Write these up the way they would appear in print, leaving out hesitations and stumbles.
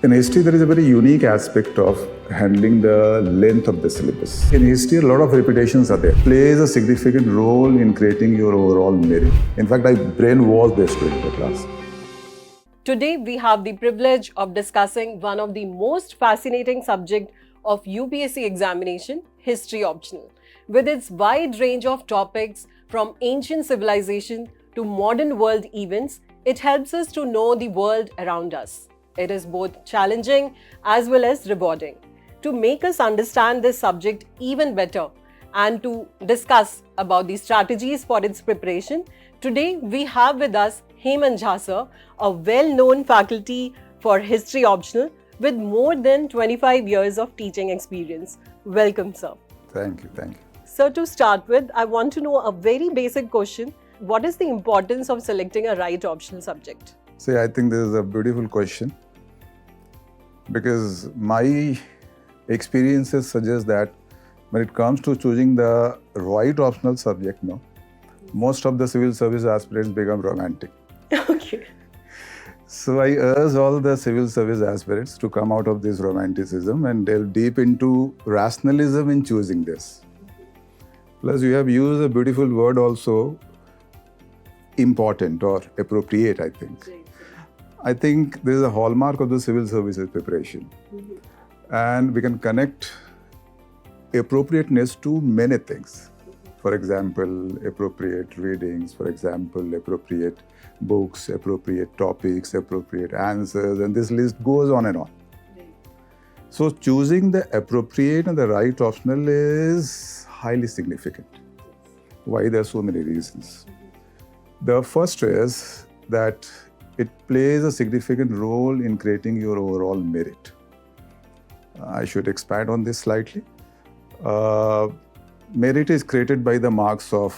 In history, there is a very unique aspect of handling the length of the syllabus. In history, a lot of repetitions are there. Plays a significant role in creating your overall merit. In fact, I brainwashed the student in the class. Today, we have the privilege of discussing one of the most fascinating subject of UPSC examination, history optional. With its wide range of topics from ancient civilization to modern world events, it helps us to know the world around us. It is both challenging as well as rewarding. To make us understand this subject even better and to discuss about the strategies for its preparation, today we have with us Hemant Jha Sir, a well-known faculty for history optional with more than 25 years of teaching experience. Welcome, sir. Thank you. Sir, to start with, I want to know a very basic question. What is the importance of selecting a right optional subject? See, I think this is a beautiful question because my experiences suggest that when it comes to choosing the right optional subject, most of the civil service aspirants become romantic. Okay. So I urge all the civil service aspirants to come out of this romanticism and delve deep into rationalism in choosing this. Plus, you have used a beautiful word also, important or appropriate, I think. I think this is a hallmark of the civil services preparation. And we can connect appropriateness to many things. For example, appropriate readings, for example, appropriate books, appropriate topics, appropriate answers, and this list goes on and on. So choosing the appropriate and the right optional is highly significant. Why? There are so many reasons. The first is that it plays a significant role in creating your overall merit. I should expand on this slightly. Merit is created by the marks of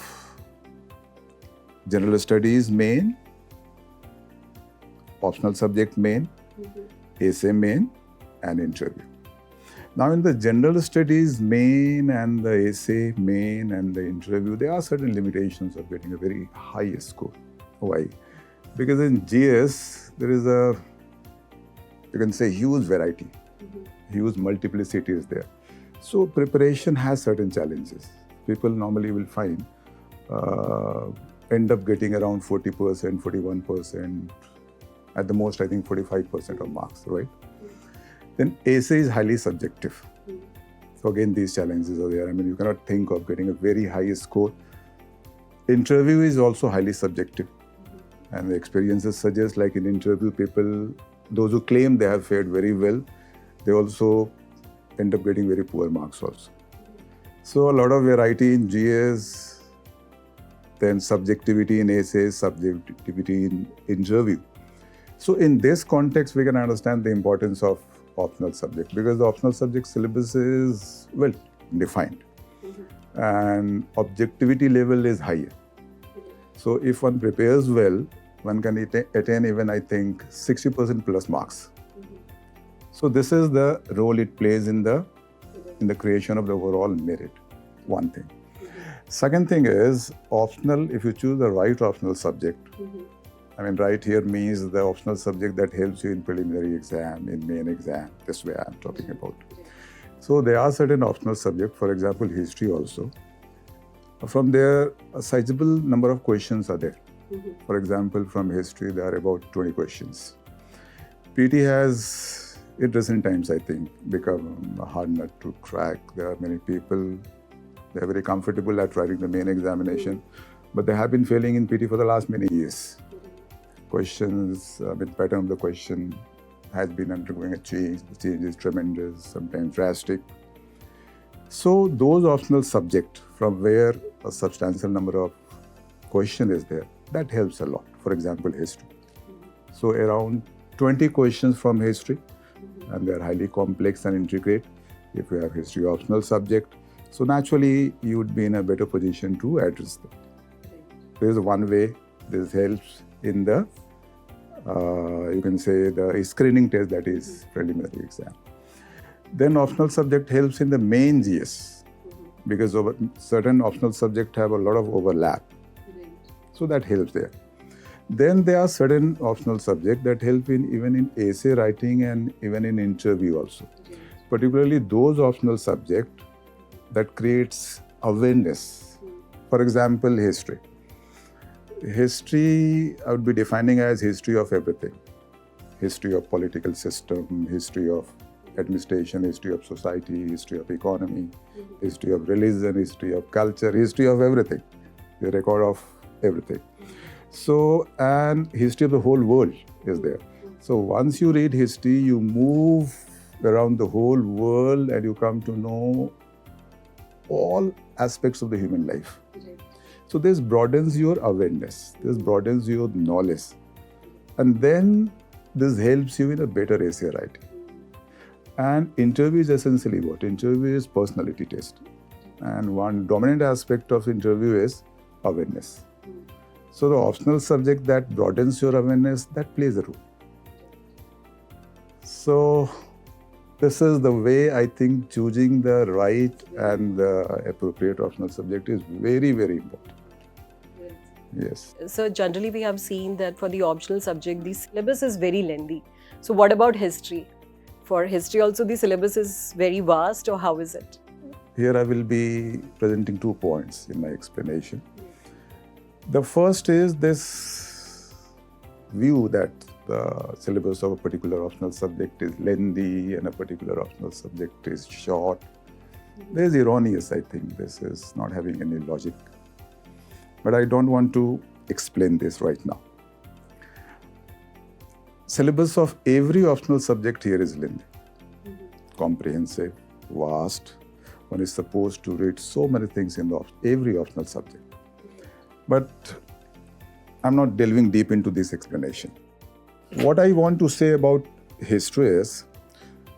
general studies main, optional subject main, essay main, and interview. Now in the general studies main and the essay main and the interview, there are certain limitations of getting a very high score. Why? Because in GS, there is a, you can say, huge variety, huge multiplicity is there. So preparation has certain challenges. People normally will find, end up getting around 40%, 41%, at the most I think 45% of marks, right? Then essay is highly subjective. So again, these challenges are there. I mean, you cannot think of getting a very high score. Interview is also highly subjective. And the experiences suggest, like in interview, people, those who claim they have fared very well, they also end up getting very poor marks also. So a lot of variety in GS, then subjectivity in essays, subjectivity in interview. So in this context, we can understand the importance of optional subject because the optional subject syllabus is well defined and objectivity level is higher. So if one prepares well, one can attain even, I think, 60% plus marks. So this is the role it plays in the creation of the overall merit, one thing. Second thing is optional, if you choose the right optional subject, I mean, right here means the optional subject that helps you in preliminary exam, in main exam, this way I'm talking about. So there are certain optional subjects, for example, history also. From there, a sizable number of questions are there. For example, from history, there are about 20 questions. PT has, in recent times, I think, become a hard nut to crack. There are many people, they are very comfortable at writing the main examination, but they have been failing in PT for the last many years. Questions, pattern of the question has been undergoing a change. The change is tremendous, sometimes drastic. So those optional subjects from where a substantial number of question is there, that helps a lot. For example, history. So around 20 questions from history, and they're highly complex and intricate if you have history optional subject. So naturally, you would be in a better position to address them. There is one way this helps in the, you can say, the screening test, that is preliminary exam. Then optional subject helps in the main GS because certain optional subjects have a lot of overlap. So that helps there. Then there are certain optional subjects that help in even in essay writing and even in interview also. Particularly those optional subjects that creates awareness. For example, history. History, I would be defining as history of everything. History of political system, history of administration, history of society, history of economy, history of religion, history of culture, history of everything. The record of everything. So, and history of the whole world is there. So once you read history, you move around the whole world and you come to know all aspects of the human life. So this broadens your awareness, this broadens your knowledge. And then this helps you in a better essay writing. And interview is essentially what? Interview is personality test. And one dominant aspect of interview is awareness. So the optional subject that broadens your awareness, that plays a role. So this is the way I think choosing the right and the appropriate optional subject is very, very important. Yes. So generally we have seen that for the optional subject, the syllabus is very lengthy. So what about history? For history also the syllabus is very vast, or how is it? Here I will be presenting 2 points in my explanation. The first is this view that the syllabus of a particular optional subject is lengthy and a particular optional subject is short. This is erroneous, I think. This is not having any logic. But I don't want to explain this right now. Syllabus of every optional subject here is lengthy, comprehensive, vast. One is supposed to read so many things in every optional subject. But I'm not delving deep into this explanation. What I want to say about history is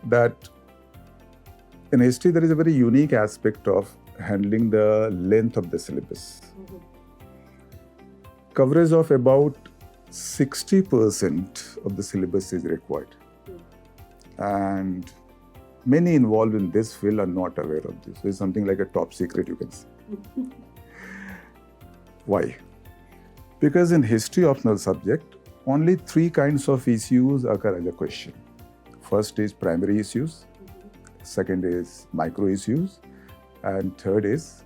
that in history there is a very unique aspect of handling the length of the syllabus. Coverage of about 60% of the syllabus is required. And many involved in this field are not aware of this. It's something like a top secret, you can say. Why? Because in history optional subject, only 3 kinds of issues occur as a question. First is primary issues, second is micro issues, and third is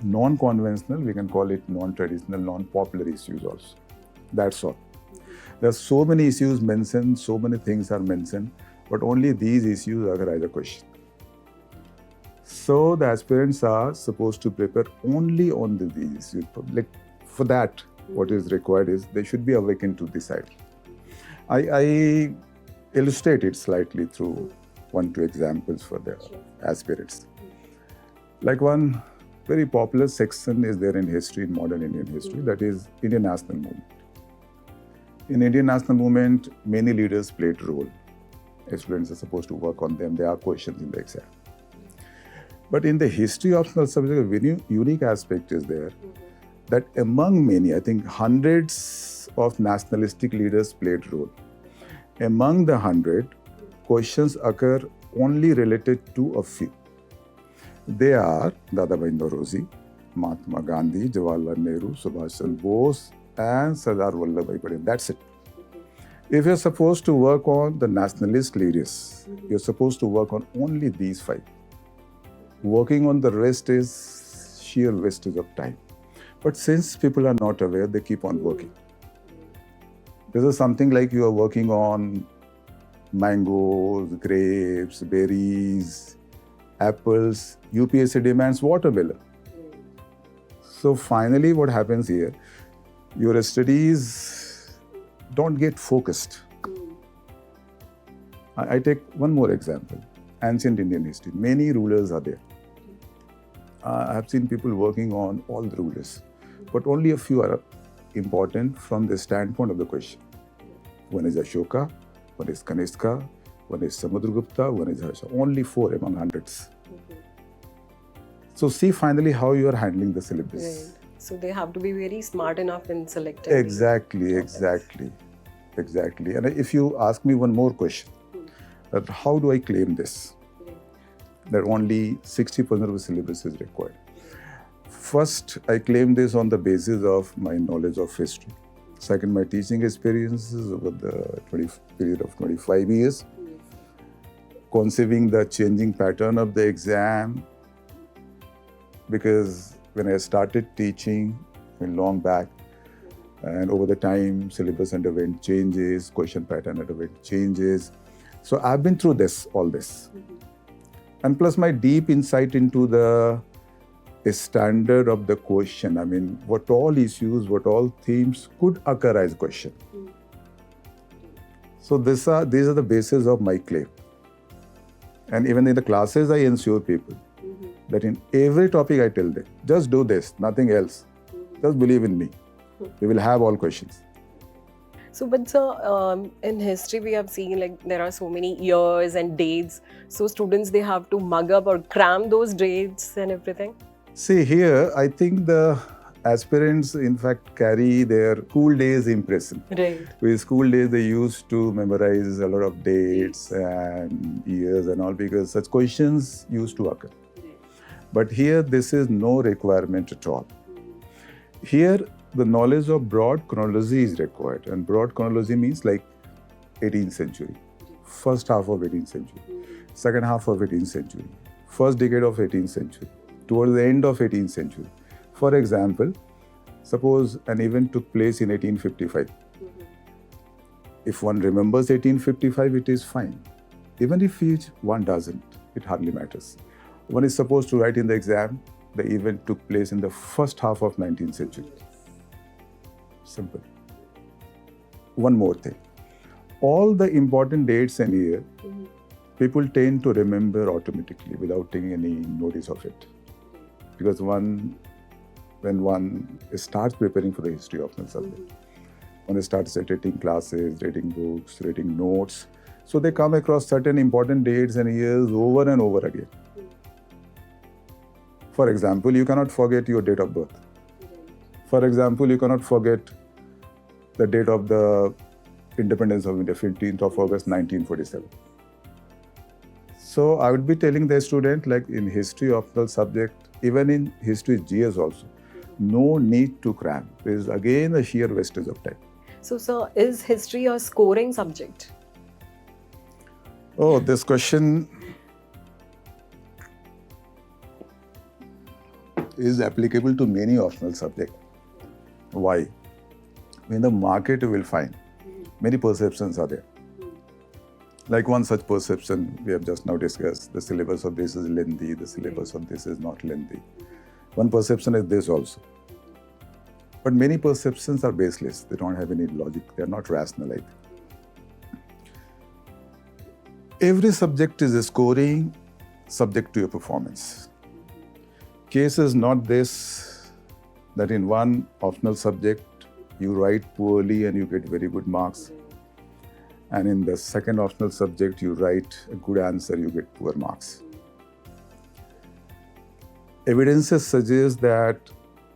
non-conventional, we can call it non-traditional, non-popular issues also. That's all. There are so many issues mentioned, so many things are mentioned, but only these issues occur as a question. So the aspirants are supposed to prepare only on these issues. Like for that, what is required is they should be awakened to this idea. I illustrate it slightly through 1-2 examples for the aspirants. Like one very popular section is there in history, in modern Indian history, that is Indian national movement. In Indian national movement, many leaders played a role. Students are supposed to work on them. There are questions in the exam. But in the history optional subject, a very unique aspect is there that among many, I think hundreds of nationalistic leaders played a role. Among the 100, questions occur only related to a few. They are Dadabhai Naorozi, Mahatma Gandhi, Jawaharlal Nehru, Subhash Chandra Bose, and Sardar Vallabhbhai Patel. That's it. If you're supposed to work on the nationalist leaders, you're supposed to work on only these 5. Working on the rest is sheer wastage of time. But since people are not aware, they keep on working. This is something like you are working on mangoes, grapes, berries, apples. UPSC demands watermelon. So finally what happens here, your studies don't get focused. I take one more example. Ancient Indian history. Many rulers are there. I have seen people working on all the rulers, but only a few are important from the standpoint of the question. One is Ashoka, one is Kanishka, one is Samudragupta, one is Harsha. Only 4 among hundreds. So see finally how you are handling the syllabus. Right. So they have to be very smart enough in selecting. Exactly. And if you ask me one more question, that how do I claim this? That only 60% of the syllabus is required. First, I claim this on the basis of my knowledge of history. Second, my teaching experiences over the period of 25 years. Conceiving the changing pattern of the exam, because when I started teaching long back, and over the time, syllabus underwent changes, question pattern underwent changes. So I've been through all this. And plus my deep insight into the standard of the question. I mean, what all issues, what all themes could occur as question. So these are the basis of my claim. And even in the classes, I ensure people that in every topic I tell them, just do this, nothing else. Just believe in me. We will have all questions. So, but sir, in history we have seen like there are so many years and dates. So students, they have to mug up or cram those dates and everything. See here, I think the aspirants in fact carry their school days impression. Right. With school days, they used to memorize a lot of dates and years and all because such questions used to occur. But here, this is no requirement at all. Here, the knowledge of broad chronology is required. And broad chronology means like 18th century, first half of 18th century, second half of 18th century, first decade of 18th century, towards the end of 18th century. For example, suppose an event took place in 1855. If one remembers 1855, it is fine. Even if one doesn't, it hardly matters. One is supposed to write in the exam, the event took place in the first half of 19th century. Simple. One more thing. All the important dates and year, people tend to remember automatically without taking any notice of it. Because when one starts preparing for the history of the subject, one starts taking classes, reading books, reading notes, so they come across certain important dates and years over and over again. For example, you cannot forget your date of birth. For example, you cannot forget the date of the independence of India, 15th of August, 1947. So I would be telling the student, like in history optional subject, even in history GS also, no need to cram. There is again a sheer wastage of time. So, sir, is history a scoring subject? Oh, this question is applicable to many optional subjects. Why? In the market, you will find many perceptions are there. Like one such perception we have just now discussed, the syllabus of this is lengthy, the syllabus of this is not lengthy. One perception is this also. But many perceptions are baseless. They don't have any logic. They are not rational. Like every subject is a scoring subject to your performance. Case is not this, that in one optional subject, you write poorly and you get very good marks. And in the second optional subject, you write a good answer, you get poor marks. Evidences suggest that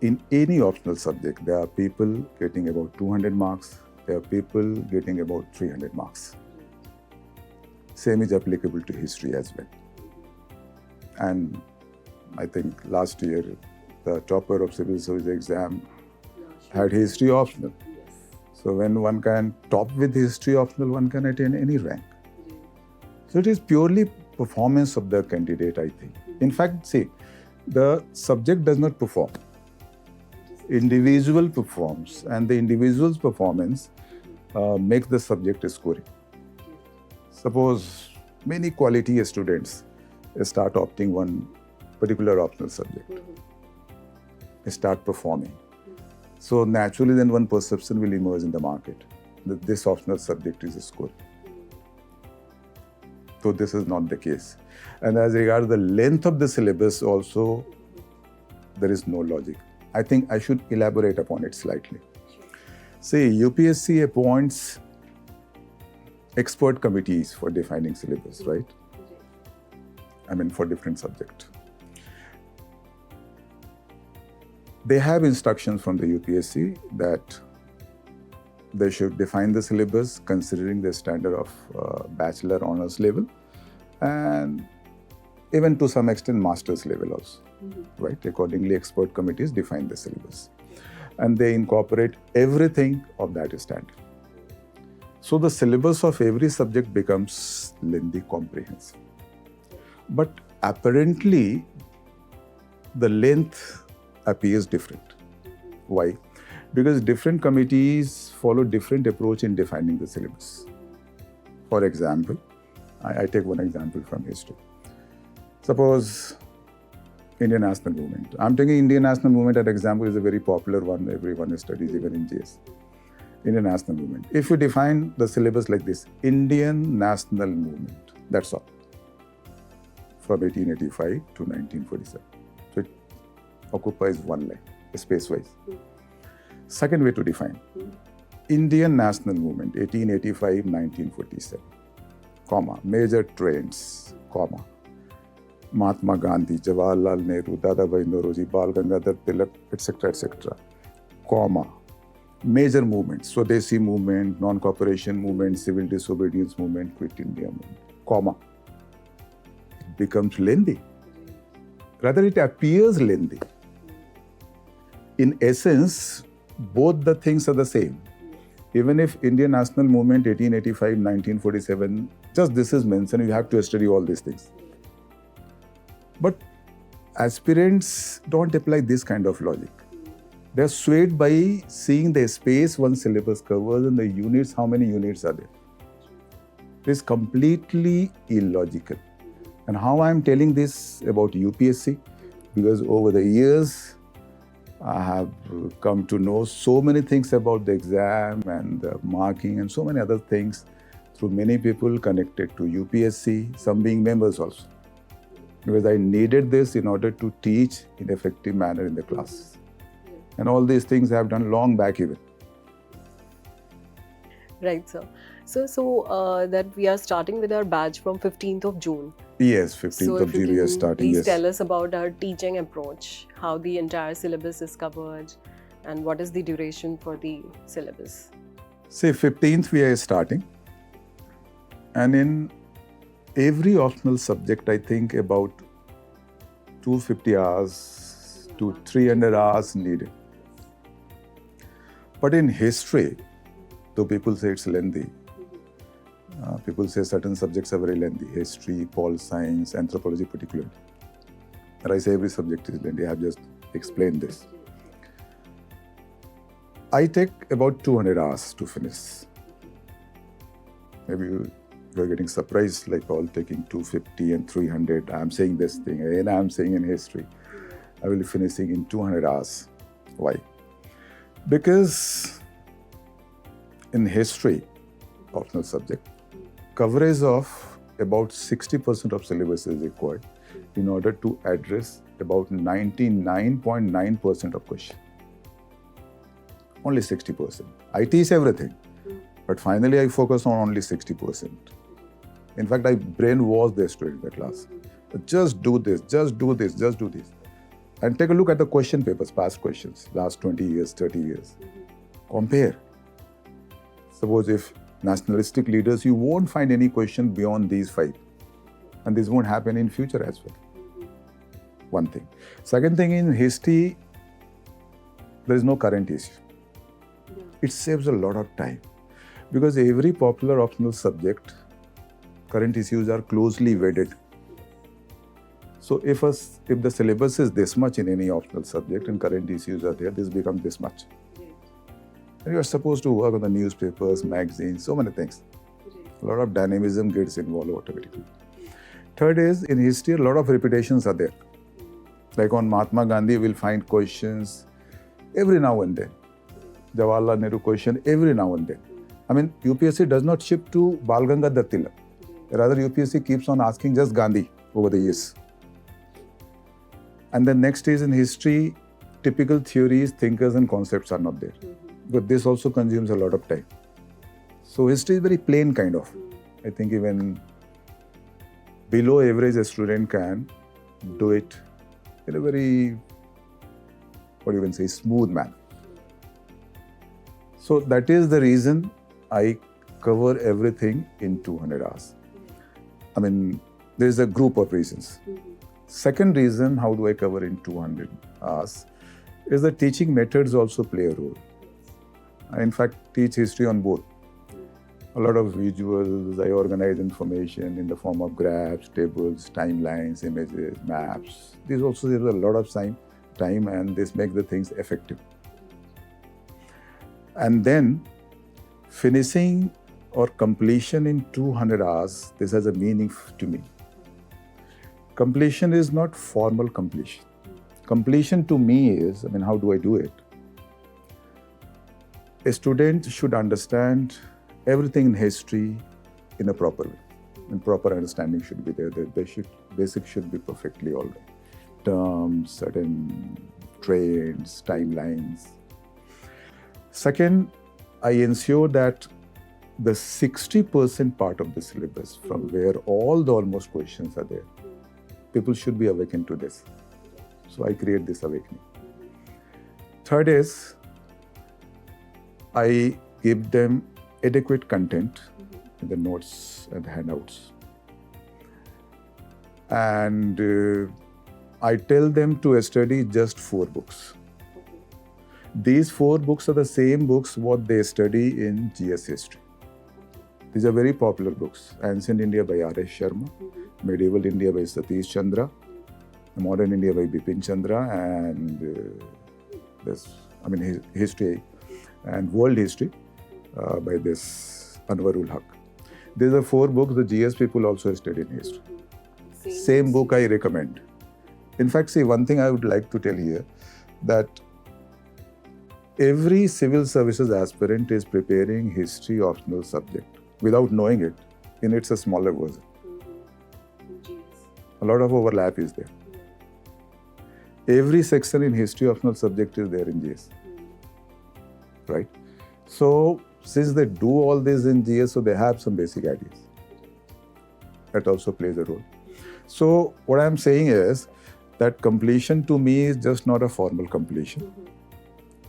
in any optional subject, there are people getting about 200 marks, there are people getting about 300 marks. Same is applicable to history as well. And I think last year, the topper of civil service exam had history optional. So when one can top with history optional, one can attain any rank. So it is purely performance of the candidate, I think. In fact, see, the subject does not perform. Individual performs, and the individual's performance makes the subject scoring. Suppose many quality students start opting one particular optional subject, start performing. So naturally then one perception will emerge in the market that this optional subject is a score. So this is not the case. And as regards the length of the syllabus also, there is no logic. I think I should elaborate upon it slightly. See, UPSC appoints expert committees for defining syllabus, right? I mean, for different subjects. They have instructions from the UPSC that they should define the syllabus considering the standard of bachelor honors level and even to some extent master's level also, right? Accordingly, expert committees define the syllabus. and they incorporate everything of that standard. So the syllabus of every subject becomes lengthy, comprehensive. But apparently, the length appears different. Why? Because different committees follow different approach in defining the syllabus. For example, I take one example from history. Suppose Indian National Movement. I'm taking Indian National Movement as an example, is a very popular one. Everyone studies, even in JS. Indian National Movement. If you define the syllabus like this, Indian National Movement, that's all. From 1885 to 1947. So it occupies one line, space-wise. Second way to define, Indian National Movement, 1885-1947, comma, major trends, comma, Mahatma Gandhi, Jawaharlal Nehru, Dadabhai Naoroji, Bal Gangadhar Tilak, etc., comma, major movements, Swadeshi movement, non-cooperation movement, civil disobedience movement, quit India movement, comma. It becomes lengthy. Rather, it appears lengthy. In essence, both the things are the same. Even if Indian National Movement 1885-1947, just this is mentioned, you have to study all these things. But aspirants don't apply this kind of logic. They are swayed by seeing the space one syllabus covers and the units, how many units are there. It is completely illogical. And how I am telling this about UPSC? Because over the years, I have come to know so many things about the exam and the marking and so many other things through many people connected to UPSC, some being members also. Because I needed this in order to teach in effective manner in the class. And all these things I have done long back even. Right, sir. So that we are starting with our batch from 15th of June. Yes, 15th of June we are starting. Please tell us about our teaching approach, how the entire syllabus is covered, and what is the duration for the syllabus. Say 15th we are starting. And in every optional subject, I think about 250 hours to 300 hours needed. But in history, though people say it's lengthy, people say certain subjects are very lengthy, history, pol science, anthropology particularly. And I say every subject is lengthy, I have just explained this. I take about 200 hours to finish. Maybe you are getting surprised, like all taking 250 and 300. I'm saying this thing, and I'm saying in history. I will be finishing in 200 hours. Why? Because in history, optional subject, coverage of about 60% of syllabus is required in order to address about 99.9% of question. Only 60%. I teach everything, but finally I focus on only 60%. In fact, I brainwash the student in the class. Just do this, just do this, just do this. And take a look at the question papers, past questions, last 20 years, 30 years. Compare. Suppose if nationalistic leaders, you won't find any question beyond these 5. And this won't happen in future as well. One thing. Second thing, in history, there is no current issue. It saves a lot of time. Because every popular optional subject, current issues are closely wedded. So if the syllabus is this much in any optional subject and current issues are there, this becomes this much. And you are supposed to work on the newspapers, magazines, so many things. A lot of dynamism gets involved automatically. Third is, in history, a lot of repetitions are there. Like on Mahatma Gandhi, you will find questions every now and then. Jawaharlal Nehru question every now and then. I mean, UPSC does not shift to Bal Gangadhar Tilak. Rather, UPSC keeps on asking just Gandhi over the years. And the next is in history, typical theories, thinkers and concepts are not there. But this also consumes a lot of time. So history is very plain kind of. I think even below average a student can do it in a very, what you can say, smooth manner. So that is the reason I cover everything in 200 hours. I mean, there is a group of reasons. Second reason, how do I cover in 200 hours, is the teaching methods also play a role. I, in fact, teach history on both. A lot of visuals, I organize information in the form of graphs, tables, timelines, images, maps. These also there's a lot of time and this makes the things effective. And then finishing or completion in 200 hours, this has a meaning to me. Completion is not formal completion. Completion to me is, how do I do it? A student should understand everything in history in a proper way. And proper understanding should be there. The basics should be perfectly all right. Terms, certain trends, timelines. Second, I ensure that the 60% part of the syllabus, from where all the almost questions are there, people should be awakened to this. So I create this awakening. Third is, I give them adequate content in the notes and handouts. And I tell them to study just 4 books. These 4 books are the same books what they study in GS history. These are very popular books. Ancient India by R.S. Sharma, Medieval India by Satish Chandra, Modern India by Bipin Chandra, and history and world history by this Anwarul Haq. These are 4 books the GS people also study in history. Same book I recommend. In fact, see, one thing I would like to tell here, that every civil services aspirant is preparing history optional subject without knowing it, and it's a smaller version. A lot of overlap is there. Every section in history optional subject is there in GS. Right? So, since they do all this in GS, so they have some basic ideas. That also plays a role. So, what I'm saying is that completion to me is just not a formal completion.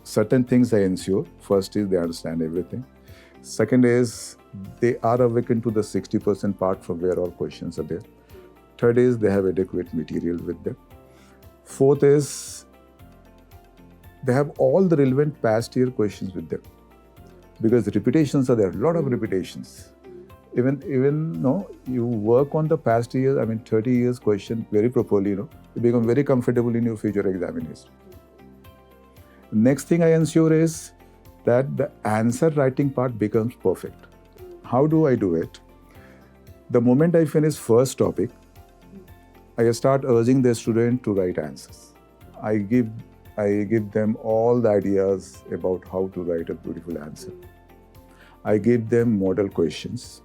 Certain things I ensure. First is they understand everything. Second is they are awakened to the 60% part from where all questions are there. Third is they have adequate material with them. Fourth is they have all the relevant past year questions with them. Because repetitions are there, a lot of repetitions. Even no, you work on the past years, 30 years question very properly, you become very comfortable in your future examination. Next thing I ensure is that the answer writing part becomes perfect. How do I do it? The moment I finish first topic, I start urging the student to write answers. I give them all the ideas about how to write a beautiful answer. I give them model questions.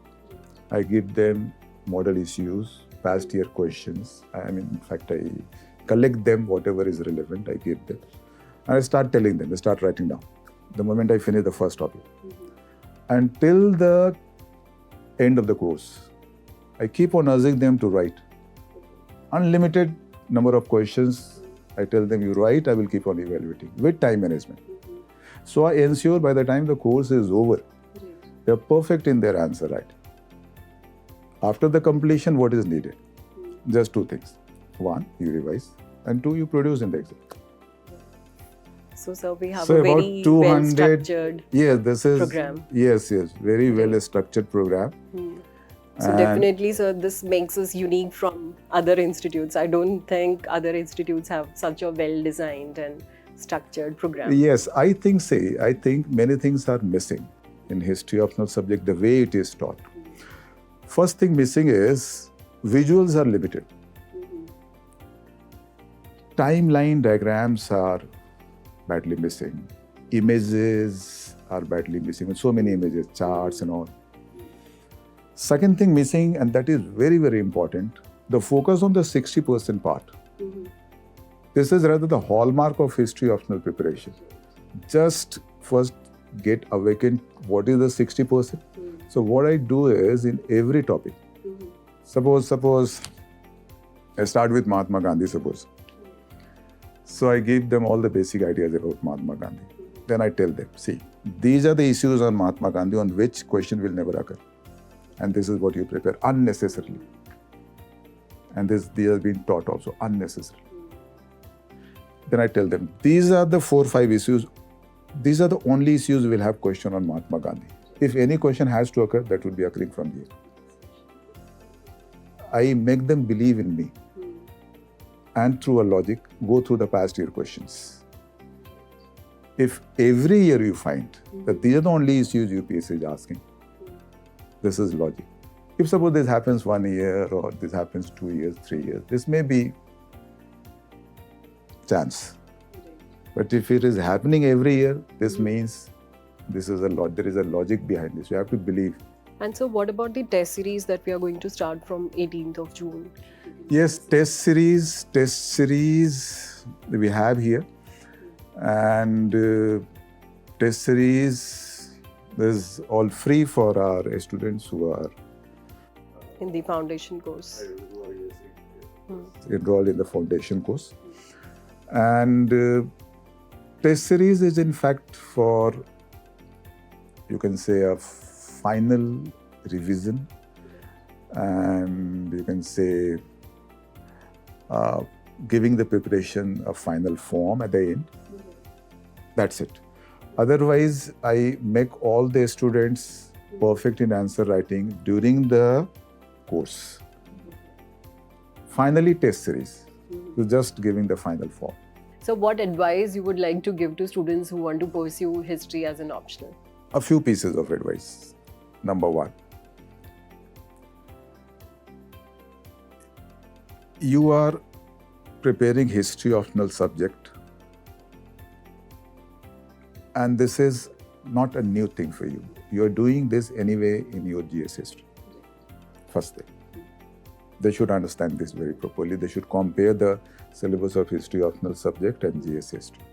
I give them model issues, past year questions. In fact, I collect them, whatever is relevant, I give them. And I start telling them, they start writing down. The moment I finish the first topic. Until the end of the course, I keep on urging them to write. Unlimited number of questions. I tell them, you write, I will keep on evaluating with time management. So I ensure by the time the course is over, they are perfect in their answer writing. After the completion, what is needed? Just 2 things. 1, you revise, and 2, you produce in the exam. So, sir, we have a very well-structured program. Yes, very well-structured program. So definitely, sir, this makes us unique from other institutes. I don't think other institutes have such a well-designed and structured program. Yes, I think many things are missing in history optional subject, the way it is taught. First thing missing is visuals are limited. Timeline diagrams are badly missing. Images are badly missing. So many images, charts and all. Second thing missing, and that is very, very important, the focus on the 60% part. This is rather the hallmark of history optional preparation. Just first get awakened, what is the 60%? So what I do is in every topic, suppose I start with Mahatma Gandhi, suppose. So I give them all the basic ideas about Mahatma Gandhi. Then I tell them, see, these are the issues on Mahatma Gandhi on which question will never occur. And this is what you prepare unnecessarily. And these have been taught also unnecessarily. Then I tell them, these are the 4-5 issues. These are the only issues we'll have question on Mahatma Gandhi. If any question has to occur, that will be occurring from here. I make them believe in me. And through a logic, go through the past year questions. If every year you find that these are the only issues UPSC is asking, this is logic. If suppose this happens 1 year or this happens 2 years, 3 years, this may be chance. But if it is happening every year, this means this is there is a logic behind this. You have to believe. And so what about the test series that we are going to start from 18th of June? Yes, test series we have here. And test series is all free for our students who are in the foundation course. Enrolled in the foundation course. And test series is in fact for, you can say, a final revision, and you can say giving the preparation a final form at the end. That's it. Otherwise, I make all the students perfect in answer writing during the course. Finally, test series. So just giving the final form. So what advice you would like to give to students who want to pursue history as an optional? A few pieces of advice. Number one, you are preparing history optional subject, and this is not a new thing for you. You are doing this anyway in your GS history. First thing. They should understand this very properly. They should compare the syllabus of history optional subject and GS history.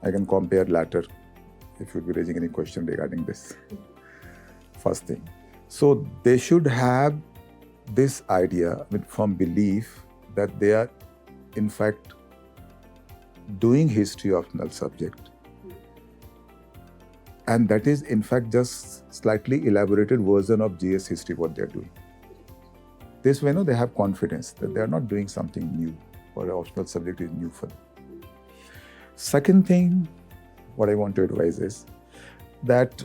I can compare later if you'd be raising any question regarding this. First thing. So they should have this idea from belief that they are in fact doing history optional subject. And that is in fact just slightly elaborated version of GS history what they are doing. This way, they have confidence that they are not doing something new or an optional subject is new for them. Second thing, what I want to advise is that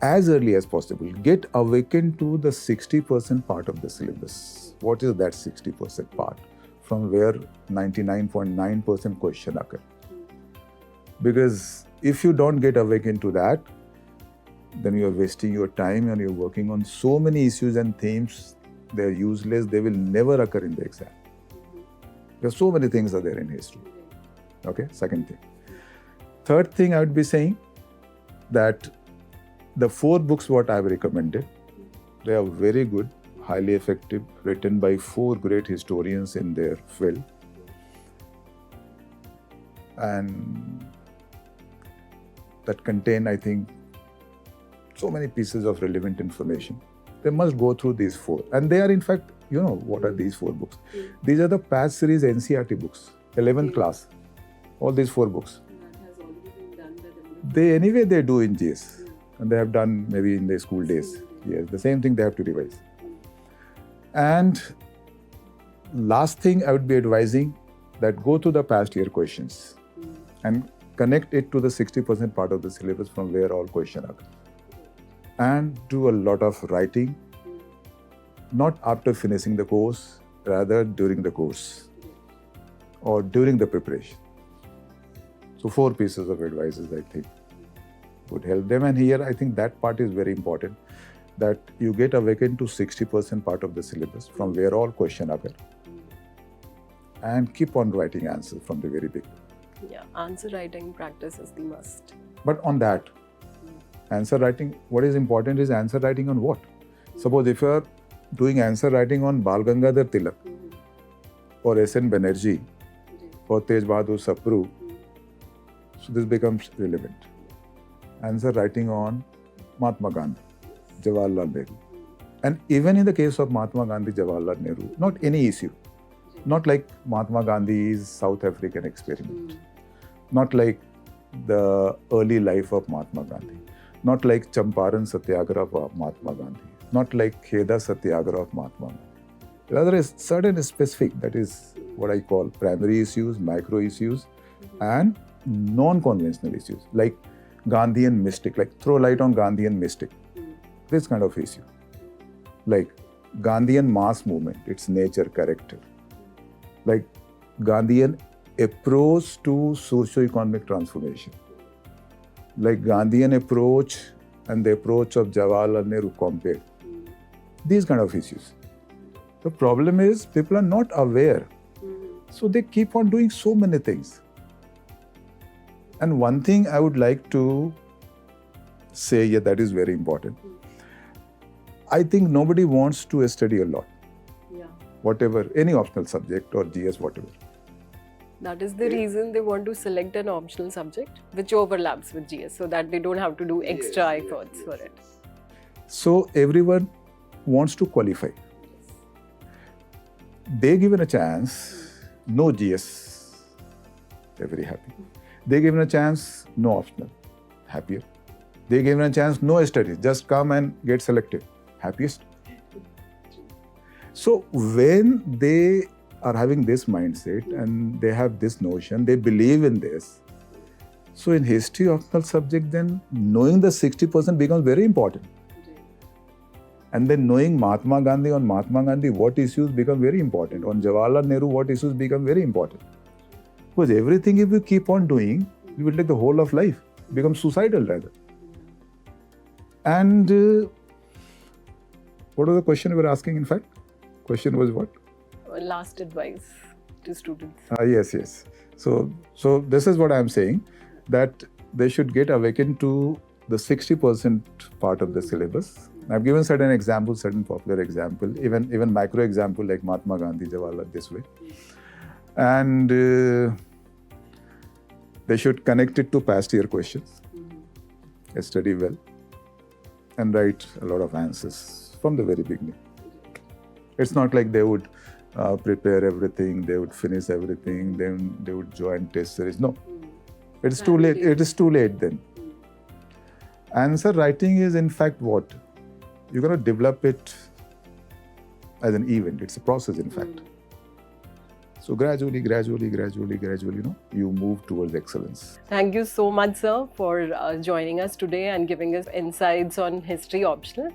as early as possible, get awakened to the 60% part of the syllabus. What is that 60% part? From where 99.9% question occur. Because if you don't get awakened to that, then you are wasting your time and you're working on so many issues and themes. They're useless. They will never occur in the exam. There's so many things are there in history. Okay, second thing. Third thing I would be saying that the 4 books what I've recommended, they are very good, highly effective, written by 4 great historians in their field. And that contain, I think, so many pieces of relevant information. They must go through these 4. And they are in fact, what are these 4 books? These are the past series NCERT books, 11th class. All these 4 books. That has already been done by them. They do in GS. And they have done maybe in their school days. Yes, the same thing they have to revise. And last thing I would be advising that go to the past year questions and connect it to the 60% part of the syllabus from where all questions are. And do a lot of writing, not after finishing the course, rather during the course or during the preparation. So 4 pieces of advices I think would help them. And here I think that part is very important, that you get awakened to 60% part of the syllabus from where all questions occur. And keep on writing answers from the very beginning. Yeah, answer writing practice is the must. But on that, answer writing, what is important is answer writing on what? Suppose if you are doing answer writing on Bal Gangadhar Tilak or S.N. Banerjee or Tej Bahadur Sapru, so this becomes relevant. Answer writing on Mahatma Gandhi, Jawaharlal Nehru. And even in the case of Mahatma Gandhi, Jawaharlal Nehru, not any issue. Not like Mahatma Gandhi's South African experiment. Not like the early life of Mahatma Gandhi. Not like Champaran Satyagraha of Mahatma Gandhi. Not like Kheda Satyagraha of Mahatma Gandhi. The other is certain specific, that is what I call primary issues, micro issues, and non-conventional issues, like Gandhian mystic, like throw light on Gandhian mystic, this kind of issue. Like Gandhian mass movement, its nature, character. Like Gandhian approach to socio-economic transformation. Like Gandhian approach and the approach of Jawaharlal Nehru compared. These kind of issues. The problem is people are not aware. So they keep on doing so many things. And one thing I would like to say, yeah, that is very important. I think nobody wants to study a lot. Yeah. Whatever, any optional subject or GS, whatever. That is the reason they want to select an optional subject which overlaps with GS so that they don't have to do extra efforts for it. So everyone wants to qualify. They given a chance, no GS, they're very happy. They given a chance, no optional, happier. They given a chance, no studies, just come and get selected, happiest. So when they are having this mindset and they have this notion, they believe in this. So in history optional subject, then knowing the 60% becomes very important. And then knowing Mahatma Gandhi, on Mahatma Gandhi, what issues become very important. On Jawaharlal Nehru, what issues become very important. Because everything if you keep on doing, you will take the whole of life, become suicidal rather. And what was the question you were asking in fact? Question was what? Last advice to students. Yes. So this is what I am saying, that they should get awakened to the 60% part of the syllabus. I've given certain examples, certain popular example, even micro example like Mahatma Gandhi, Jawaharlal, this way. And they should connect it to past year questions, study well, and write a lot of answers from the very beginning. It's not like they would prepare everything, they would finish everything, then they would join test series. No, it's too late. It is too late then. Answer writing is in fact what? You're going to develop it as an event. It's a process in fact. So gradually, you move towards excellence. Thank you so much, sir, for joining us today and giving us insights on history optional.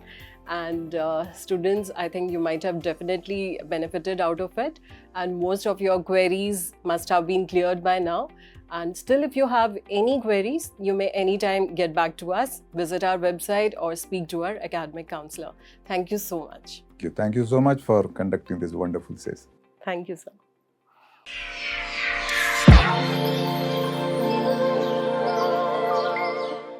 And students, I think you might have definitely benefited out of it. And most of your queries must have been cleared by now. And still, if you have any queries, you may anytime get back to us, visit our website or speak to our academic counselor. Thank you so much. Thank you so much for conducting this wonderful session. Thank you, sir.